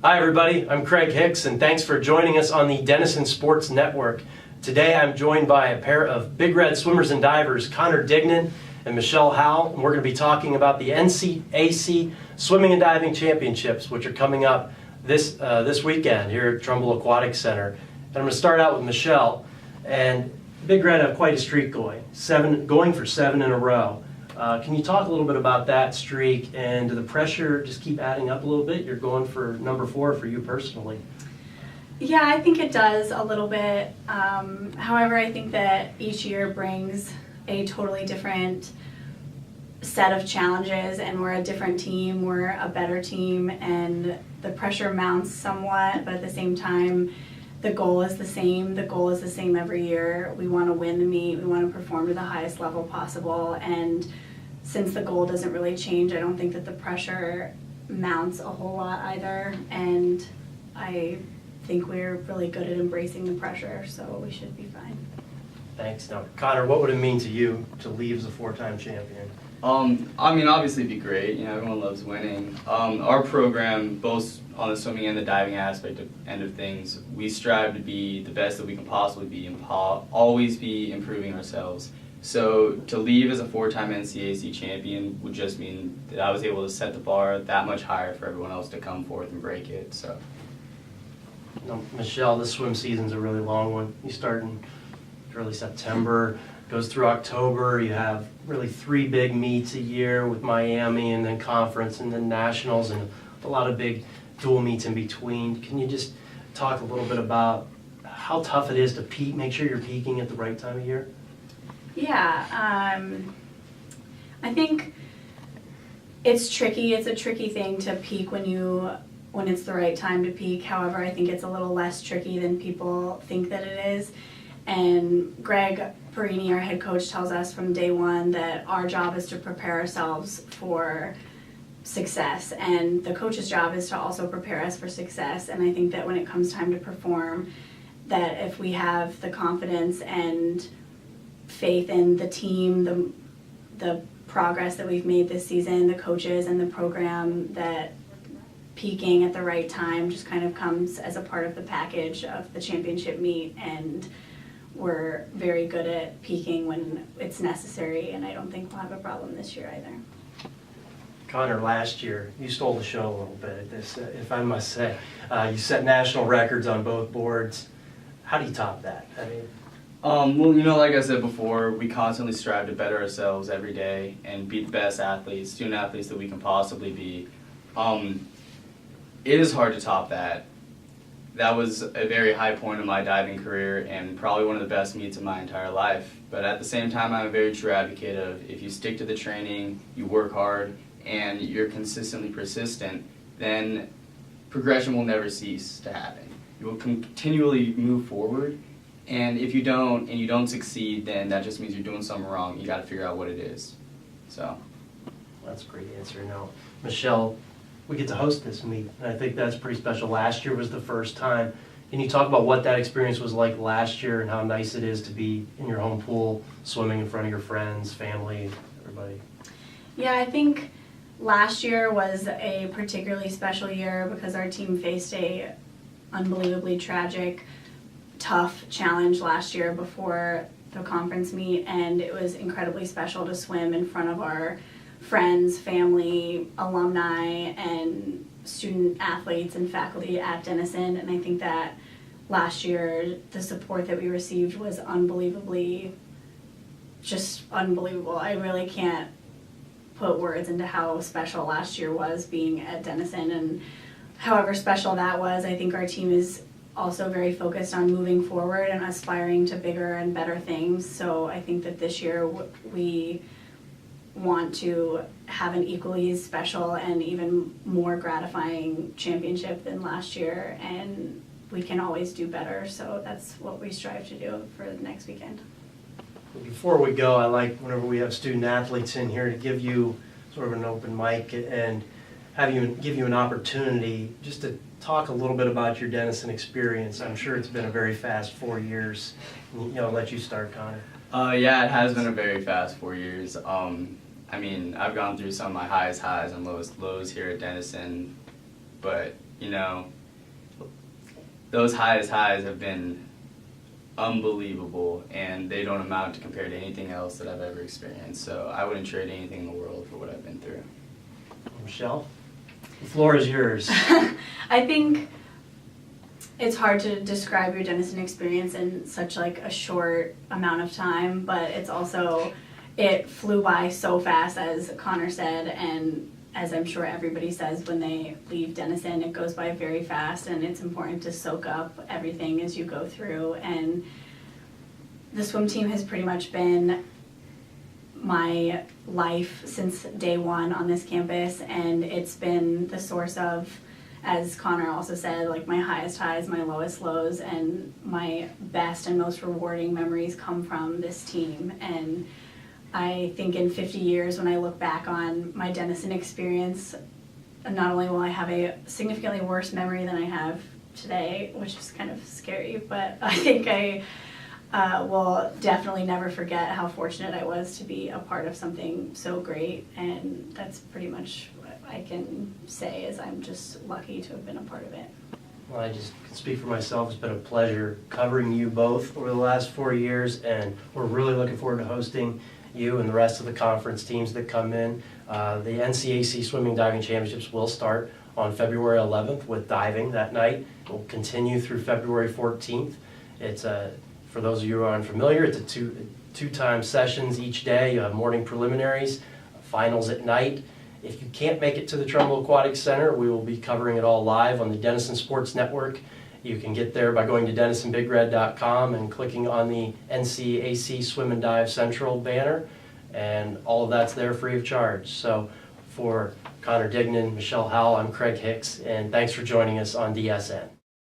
Hi everybody, I'm Craig Hicks and thanks for joining us on the Denison Sports Network. Today I'm joined by a pair of Big Red swimmers and divers, Connor Dignan and Michelle Howell, and we're going to be talking about the NCAC Swimming and Diving Championships, which are coming up this weekend here at Trumbull Aquatic Center. And I'm going to start out with Michelle, and Big Red have quite a streak going for 7 in a row. Can you talk a little bit about that streak, and did the pressure just keep adding up a little bit? You're going for number 4 for you personally. Yeah, I think it does a little bit. However, I think that each year brings a totally different set of challenges, and we're a different team, we're a better team, and the pressure mounts somewhat, but at the same time, the goal is the same. The goal is the same every year. We want to win the meet, we want to perform to the highest level possible, and since the goal doesn't really change, I don't think that the pressure mounts a whole lot either, and I think we're really good at embracing the pressure, so we should be fine. Thanks. Now, Connor, what would it mean to you to leave as a 4-time champion? I mean, obviously it'd be great. Everyone loves winning. Our program, both on the swimming and the diving end of things, we strive to be the best that we can possibly be and always be improving ourselves. So to leave as a 4-time NCAC champion would just mean that I was able to set the bar that much higher for everyone else to come forth and break it. So. Now, Michelle, this swim season's a really long one. You start in early September, goes through October. You have really 3 big meets a year with Miami, and then conference, and then nationals, and a lot of big dual meets in between. Can you just talk a little bit about how tough it is to make sure you're peaking at the right time of year? Yeah, I think it's tricky. It's a tricky thing to peak when it's the right time to peak. However, I think it's a little less tricky than people think that it is. And Greg Perini, our head coach, tells us from day one that our job is to prepare ourselves for success, and the coach's job is to also prepare us for success. And I think that when it comes time to perform, that if we have the confidence and faith in the team, the progress that we've made this season, the coaches and the program, that peaking at the right time just kind of comes as a part of the package of the championship meet, and we're very good at peaking when it's necessary, and I don't think we'll have a problem this year either. Connor, last year, you stole the show a little bit at this, if I must say. You set national records on both boards. How do you top that? I mean, well, like I said before, we constantly strive to better ourselves every day and be the best athletes, student athletes that we can possibly be. It is hard to top that. That was a very high point in my diving career and probably one of the best meets of my entire life. But at the same time, I'm a very true advocate of if you stick to the training, you work hard, and you're consistently persistent, then progression will never cease to happen. You will continually move forward, and if you don't, and you don't succeed, then that just means you're doing something wrong. You got to figure out what it is. So. That's a great answer. Now, Michelle, we get to host this meet, and I think that's pretty special. Last year was the first time. Can you talk about what that experience was like last year and how nice it is to be in your home pool, swimming in front of your friends, family, everybody? Yeah, I think last year was a particularly special year because our team faced a unbelievably tragic, tough challenge last year before the conference meet, and it was incredibly special to swim in front of our friends, family, alumni, and student athletes and faculty at Denison. And I think that last year the support that we received was just unbelievable. I really can't put words into how special last year was being at Denison, and however special that was, I think our team is also very focused on moving forward and aspiring to bigger and better things. So I think that this year we want to have an equally special and even more gratifying championship than last year, and we can always do better, so that's what we strive to do for the next weekend. Before we go, I like whenever we have student athletes in here to give you sort of an open mic and give you an opportunity just to talk a little bit about your Denison experience. I'm sure it's been a very fast 4 years. I'll let you start, Connor. Yeah, it has been a very fast 4 years. I mean, I've gone through some of my highest highs and lowest lows here at Denison, but you know, those highest highs have been unbelievable, and they don't amount to compare to anything else that I've ever experienced. So I wouldn't trade anything in the world for what I've been through. Michelle, the floor is yours. I think it's hard to describe your Denison experience in such like a short amount of time, but it's also, it flew by so fast, as Connor said, and as I'm sure everybody says when they leave Denison, it goes by very fast, and it's important to soak up everything as you go through. And the swim team has pretty much been my life since day one on this campus, and it's been the source of, as Connor also said, like my highest highs, my lowest lows, and my best and most rewarding memories come from this team. And I think in 50 years, when I look back on my Denison experience, not only will I have a significantly worse memory than I have today, which is kind of scary, but I think I will definitely never forget how fortunate I was to be a part of something so great. And that's pretty much what I can say, is I'm just lucky to have been a part of it. Well, I just can speak for myself. It's been a pleasure covering you both over the last 4 years, and we're really looking forward to hosting you and the rest of the conference teams that come in. The NCAC Swimming Diving Championships will start on February 11th with diving that night. It will continue through February 14th. It's for those of you who are unfamiliar, it's a two-time sessions each day. You have morning preliminaries, finals at night. If you can't make it to the Trumbull Aquatic Center, we will be covering it all live on the Denison Sports Network. You can get there by going to DenisonBigRed.com and clicking on the NCAC Swim and Dive Central banner, and all of that's there free of charge. So for Connor Dignan, Michelle Howell, I'm Craig Hicks, and thanks for joining us on DSN.